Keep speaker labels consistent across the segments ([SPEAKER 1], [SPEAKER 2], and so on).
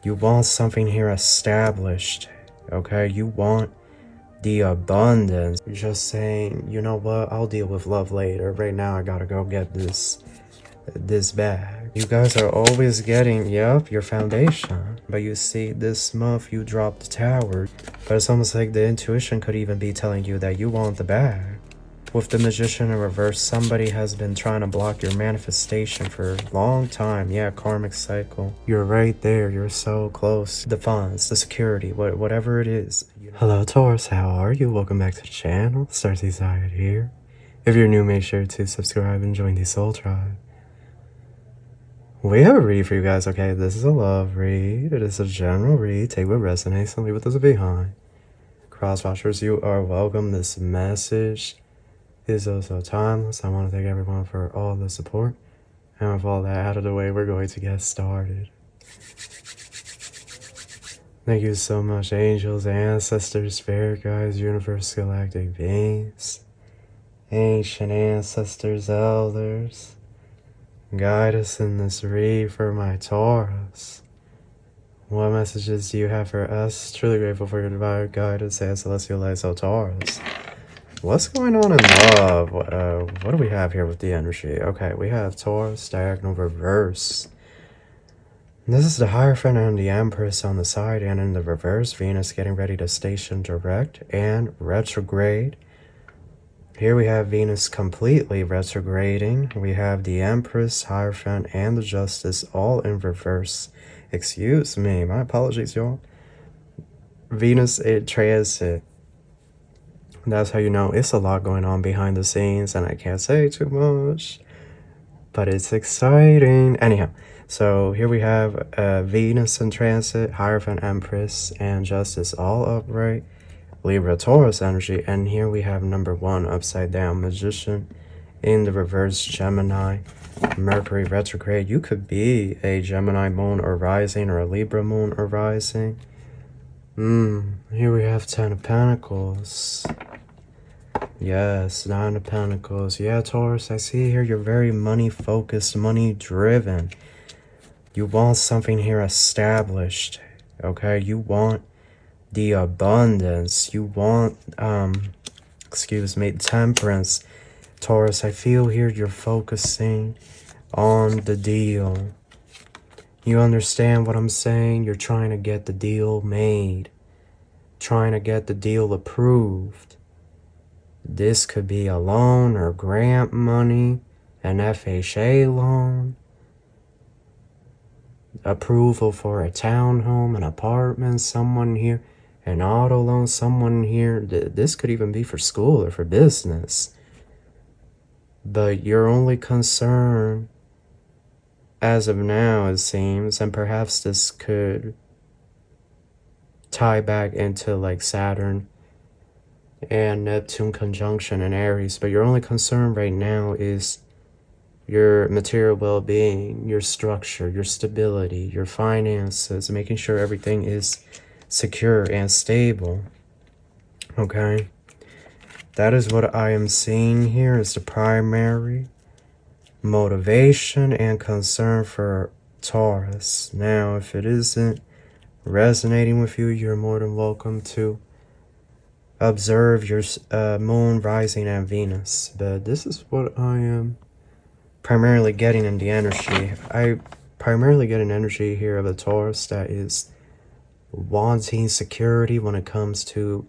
[SPEAKER 1] You want something here established, okay? You want the abundance. You're just saying, you know what, I'll deal with love later. Right now, I gotta go get this bag. You guys are always getting, yep, your foundation. But you see, this month you dropped the tower. But it's almost like the intuition could even be telling you that you want the bag. With the Magician in reverse, somebody has been trying to block your manifestation for a long time. Yeah, karmic cycle. You're right there. You're so close. The funds, the security, whatever it is. Hello, Taurus. How are you? Welcome back to the channel. Starlight Art here. If you're new, make sure to subscribe and join the Soul Tribe. We have a read for you guys, okay? This is a love read. It is a general read. Take what resonates and leave what doesn't behind. Crosswatchers, you are welcome. This message is also timeless. I want to thank everyone for all the support. And with all that out of the way, we're going to get started. Thank you so much, angels, ancestors, spirit guides, universe, galactic beings, ancient ancestors, elders. Guide us in this read for my Taurus. What messages do you have for us? Truly grateful for your divine guidance and celestial light, so Taurus. What's going on in love? What do we have here with the energy? Okay, we have Taurus, diagonal reverse. This is the Hierophant and the Empress on the side, and in the reverse, Venus getting ready to station direct and retrograde. Here we have Venus completely retrograding. We have the Empress, Hierophant, and the Justice all in reverse. Excuse me, my apologies, y'all. Venus in transit. That's how you know it's a lot going on behind the scenes, and I can't say too much, but it's exciting. Anyhow, so here we have Venus in transit, Hierophant, Empress, and Justice all upright. Libra, Taurus energy, and here we have number one upside down, Magician in the reverse, Gemini, Mercury retrograde. You could be a Gemini moon or rising or a Libra moon or rising. Here we have 10 of Pentacles. Yes, 9 of Pentacles. Yeah, Taurus, I see here you're very money focused, money driven. You want something here established, okay? You want the abundance. You want, excuse me, temperance. Taurus, I feel here you're focusing on the deal. You understand what I'm saying? You're trying to get the deal made, trying to get the deal approved. This could be a loan or grant money, an FHA loan, approval for a townhome, an apartment, someone here, an auto loan, someone here. This could even be for school or for business. But your only concern as of now, it seems, and perhaps this could tie back into like Saturn and Neptune conjunction in Aries, but your only concern right now is your material well-being, your structure, your stability, your finances, making sure everything is secure and stable. Okay, that is what I am seeing here is the primary motivation and concern for Taurus. Now, if it isn't resonating with you, you're more than welcome to observe your moon, rising, and Venus. But this is what I am primarily getting in the energy. I primarily get an energy here of a Taurus that is wanting security when it comes to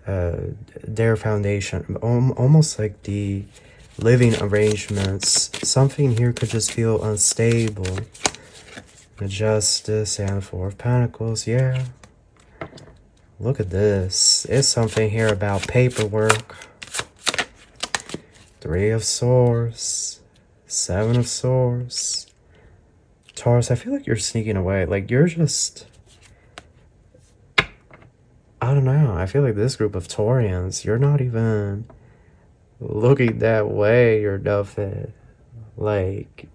[SPEAKER 1] their foundation. Almost like the living arrangements. Something here could just feel unstable. The Justice and 4 of Pentacles. Yeah. Look at this. It's something here about paperwork. 3 of Swords. 7 of Swords. Taurus, I feel like you're sneaking away. Like you're just... I don't know. I feel like this group of Taurians, you're not even looking that way or nothing. Like,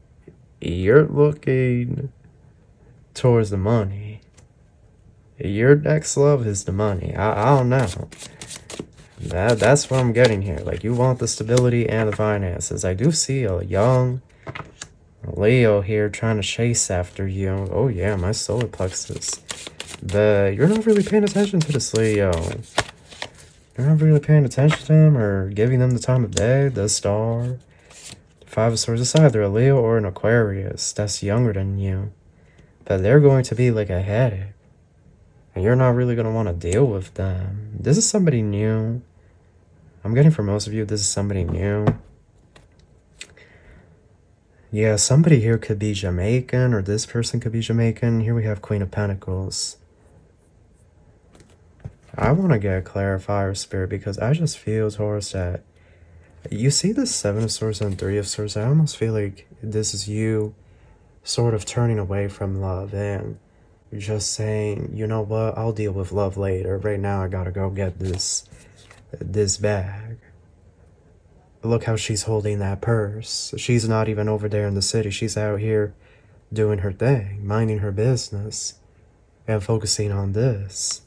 [SPEAKER 1] you're looking towards the money. Your next love is the money. I don't know. That's what I'm getting here. Like, you want the stability and the finances. I do see a young, Leo here trying to chase after you. Oh yeah, my solar plexus. But you're not really paying attention to this Leo. You're not really paying attention to them or giving them the time of day, the star. Five of Swords. It's either a Leo or an Aquarius that's younger than you. But they're going to be like a headache. And you're not really going to want to deal with them. This is somebody new. I'm getting for most of you, this is somebody new. Yeah, somebody here could be Jamaican, or this person could be Jamaican. Here we have Queen of Pentacles. I want to get a clarifier, Spirit, because I just feel, Taurus, that you see the Seven of Swords and Three of Swords. I almost feel like this is you sort of turning away from love and just saying, you know what, I'll deal with love later. Right now, I gotta go get this bag. Look how she's holding that purse. She's not even over there in the city. She's out here doing her thing, minding her business, and focusing on this.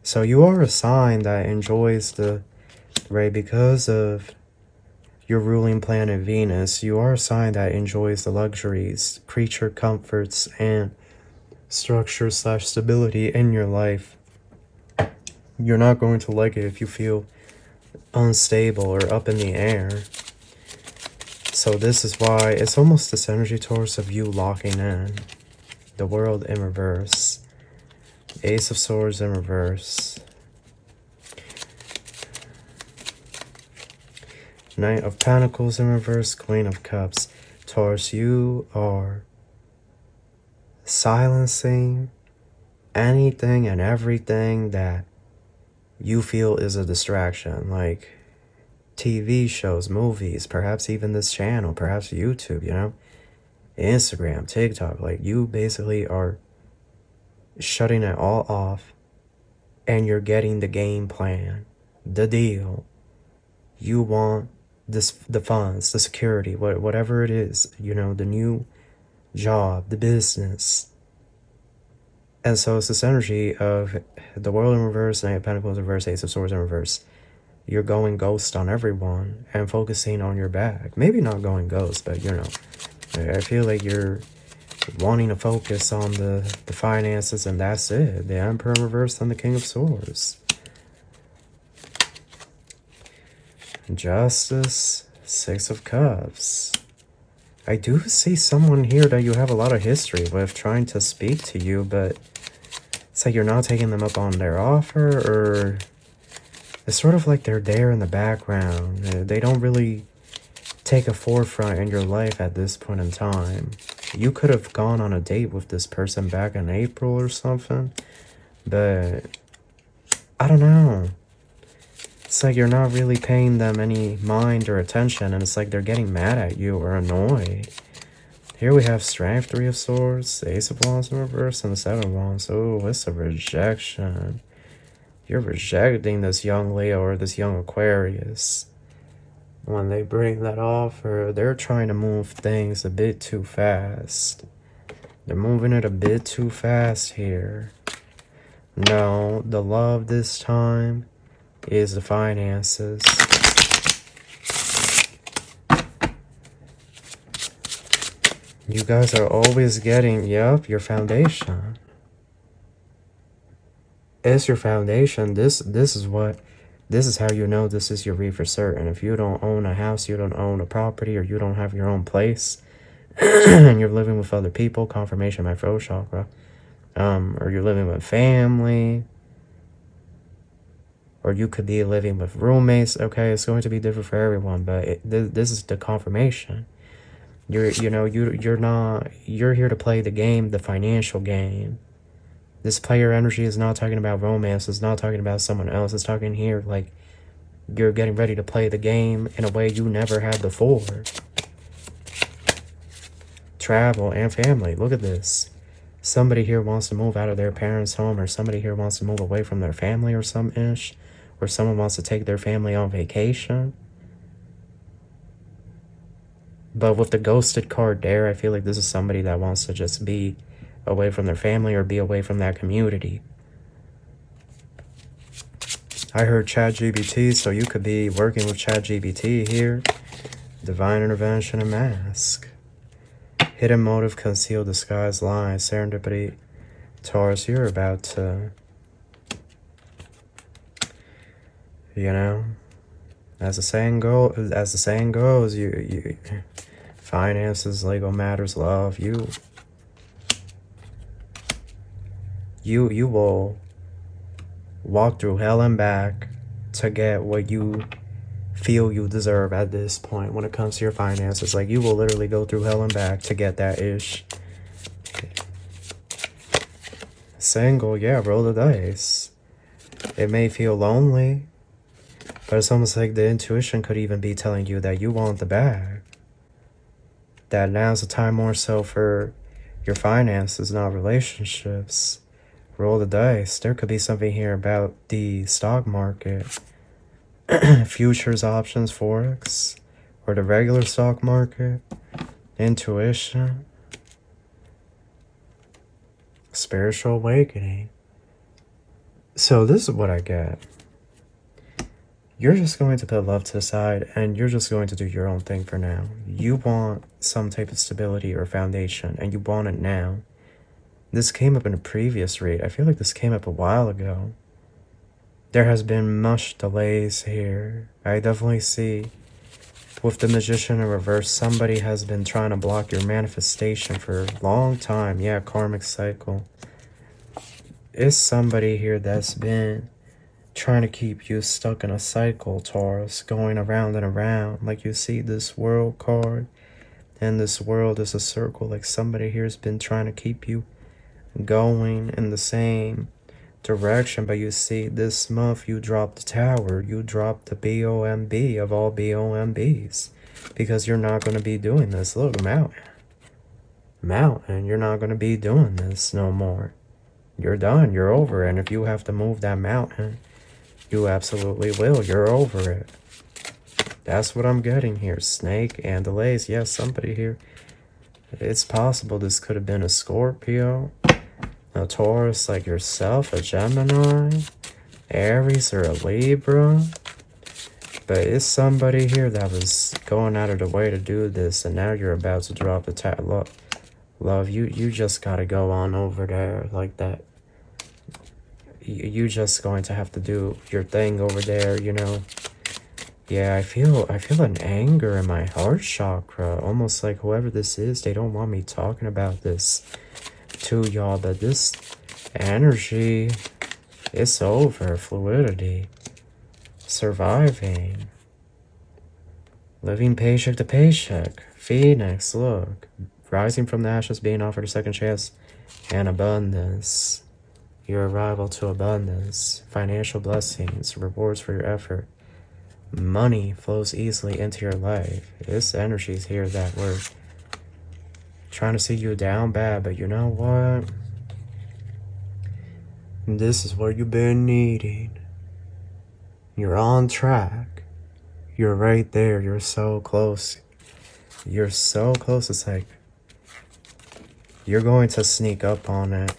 [SPEAKER 1] So you are a sign that enjoys the, right, because of your ruling planet Venus, you are a sign that enjoys the luxuries, creature comforts, and structure/stability in your life. You're not going to like it if you feel unstable or up in the air. So this is why it's almost this energy, Taurus, of you locking in. The World in reverse. Ace of Swords in reverse. Knight of Pentacles in reverse. Queen of Cups. Taurus, you are silencing anything and everything that you feel is a distraction, like TV shows, movies, perhaps even this channel, perhaps YouTube, you know, Instagram, TikTok. Like, you basically are shutting it all off, and you're getting the game plan, the deal. You want this, the funds, the security, whatever it is, you know, the new job, the business. And so it's this energy of the World in reverse, Knight of Pentacles in reverse, Ace of Swords in reverse. You're going ghost on everyone and focusing on your bag. Maybe not going ghost, but you know, I feel like you're wanting to focus on the finances, and that's it. The Emperor in reverse and the King of Swords. Justice, Six of Cups. I do see someone here that you have a lot of history with trying to speak to you, but it's like you're not taking them up on their offer, or it's sort of like they're there in the background. They don't really take a forefront in your life at this point in time. You could have gone on a date with this person back in April or something, but I don't know. It's like you're not really paying them any mind or attention, and it's like they're getting mad at you or annoyed. Here we have Strength, Three of Swords, Ace of Wands in reverse, and the Seven of Wands. Oh, it's a rejection. You're rejecting this young Leo or this young Aquarius. When they bring that offer, they're trying to move things a bit too fast. They're moving it a bit too fast here. No, the love this time is the finances. You guys are always getting, yep, your foundation. It's your foundation. This is how you know this is your read for certain. If you don't own a house, you don't own a property, or you don't have your own place, and you're living with other people, confirmation, my throat chakra, or you're living with family, or you could be living with roommates. Okay, it's going to be different for everyone, but this is the confirmation. You're here to play the game, the financial game. This player energy is not talking about romance. It's not talking about someone else. It's talking here like you're getting ready to play the game in a way you never had before. Travel and family. Look at this. Somebody here wants to move out of their parents' home, or somebody here wants to move away from their family or some ish. Or someone wants to take their family on vacation. But with the ghosted card there, I feel like this is somebody that wants to just be away from their family or be away from that community. I heard ChatGPT, so you could be working with ChatGPT here. Divine intervention and mask. Hidden motive, concealed disguise, lie, serendipity. Taurus, you're about to, you know, as the saying goes, you finances, legal matters, love, you will walk through hell and back to get what you feel you deserve at this point when it comes to your finances. Like, you will literally go through hell and back to get that ish. Single, yeah, roll the dice. It may feel lonely, but it's almost like the intuition could even be telling you that you want the bag. That now's the time more so for your finances, not relationships. Roll the dice. There could be something here about the stock market. Futures, options, forex, or the regular stock market. Intuition. Spiritual awakening. So this is what I get. You're just going to put love to the side and you're just going to do your own thing for now. You want some type of stability or foundation and you want it now. This came up in a previous read. I feel like this came up a while ago. There has been much delays here. I definitely see with the Magician in reverse, somebody has been trying to block your manifestation for a long time. Yeah, karmic cycle. It's somebody here that's been trying to keep you stuck in a cycle, Taurus, going around and around. Like, you see this world card, and this world is a circle. Like, somebody here's been trying to keep you going in the same direction, but you see this month you dropped the Tower, you dropped the BOMB of all BOMBs, because you're not going to be doing this. Look, mountain, you're not going to be doing this no more. You're done, you're over, and if you have to move that mountain, you absolutely will. You're over it. That's what I'm getting here. Snake and delays. Yes, somebody here. It's possible this could have been a Scorpio, a Taurus like yourself, a Gemini, Aries, or a Libra. But it's somebody here that was going out of the way to do this, and now you're about to drop the love, you just gotta go on over there like that. You just going to have to do your thing over there, you know. Yeah, I feel an anger in my heart chakra, almost like whoever this is, they don't want me talking about this to y'all, but this energy, it's over. Fluidity, surviving, living paycheck to paycheck. Phoenix, look, rising from the ashes, being offered a second chance, and abundance. Your arrival to abundance, financial blessings, rewards for your effort. Money flows easily into your life. This energy's here that we're trying to see you down bad, but you know what? This is what you've been needing. You're on track. You're right there. You're so close. You're so close. It's like you're going to sneak up on it.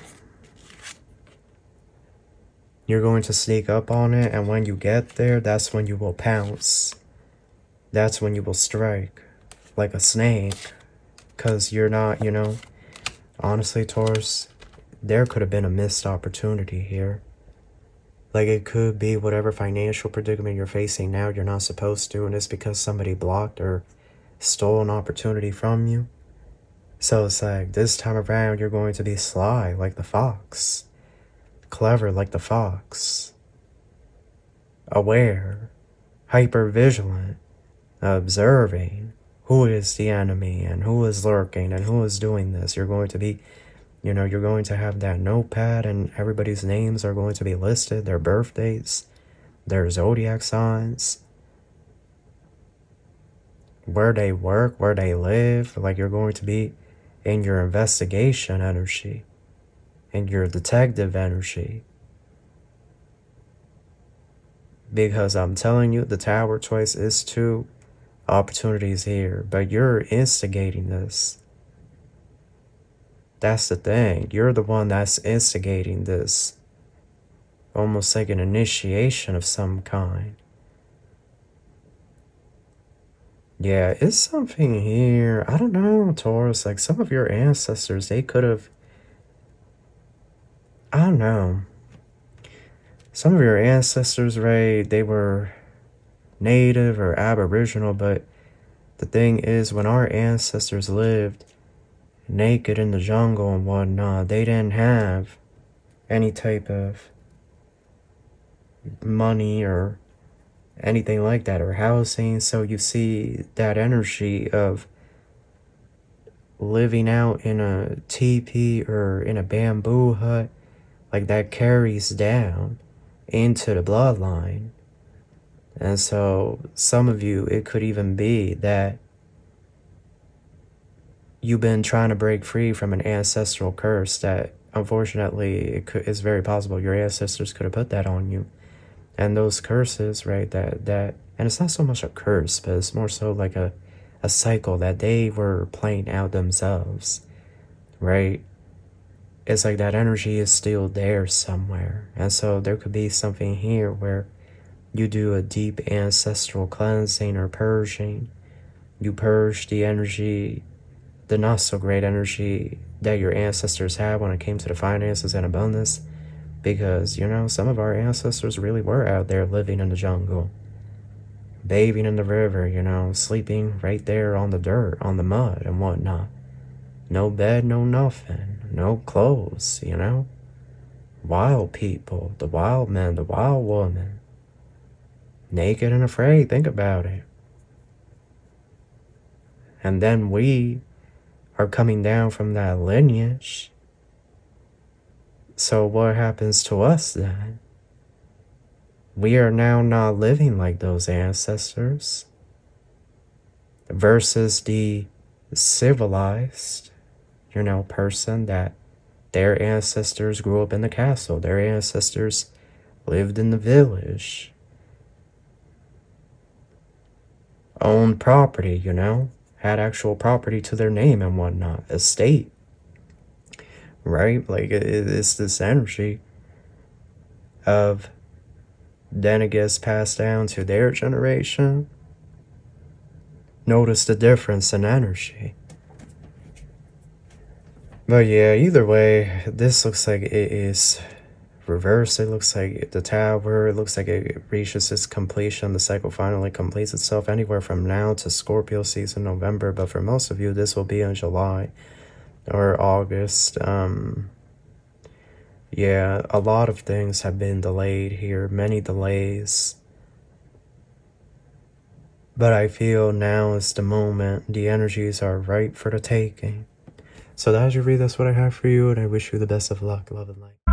[SPEAKER 1] You're going to sneak up on it, and when you get there, that's when you will pounce. That's when you will strike like a snake. Because you're not, you know, honestly, Taurus, there could have been a missed opportunity here. Like, it could be whatever financial predicament you're facing now, you're not supposed to, and it's because somebody blocked or stole an opportunity from you. So it's like, this time around, you're going to be sly like the fox. Clever like the fox. Aware. Hyper-vigilant. Observing. Who is the enemy and who is lurking and who is doing this. You're going to be, you know, you're going to have that notepad and everybody's names are going to be listed, their birth dates, their zodiac signs, where they work, where they live. Like, you're going to be in your investigation energy, in your detective energy. Because I'm telling you, the Tower choice is 2 opportunities here, but you're instigating this. That's the thing. You're the one that's instigating this. Almost like an initiation of some kind. Yeah, it's something here. I don't know, Taurus. Like, some of your ancestors, they could have... I don't know. Some of your ancestors, right, they were native or aboriginal, but the thing is, when our ancestors lived naked in the jungle and whatnot, they didn't have any type of money or anything like that, or housing. So you see that energy of living out in a teepee or in a bamboo hut, like that carries down into the bloodline. And so some of you, it could even be that you've been trying to break free from an ancestral curse that, unfortunately, it's very possible your ancestors could have put that on you. And those curses, right, and it's not so much a curse, but it's more so like a cycle that they were playing out themselves, right? It's like that energy is still there somewhere. And so there could be something here where you do a deep ancestral cleansing or purging. You purge the energy, the not so great energy that your ancestors had when it came to the finances and abundance. Because, you know, some of our ancestors really were out there living in the jungle, bathing in the river, you know, sleeping right there on the dirt, on the mud and whatnot. No bed, no nothing, no clothes, you know. Wild people, the wild men, the wild woman. Naked and afraid, think about it. And then we are coming down from that lineage. So what happens to us then? We are now not living like those ancestors versus the civilized, you know, person that their ancestors grew up in the castle. Their ancestors lived in the village, owned property, you know, had actual property to their name and whatnot, estate, right? Like, it's this energy of then it gets passed down to their generation. Notice the difference in energy. But yeah, either way, this looks like it is reversed. It looks like the tower, it looks like it reaches its completion. The cycle finally completes itself anywhere from now to Scorpio season, November. But for most of you, this will be in July or August. Yeah, a lot of things have been delayed here, many delays. But I feel now is the moment. The energies are ripe for the taking. So as you read, that's what I have for you, and I wish you the best of luck, love, and light.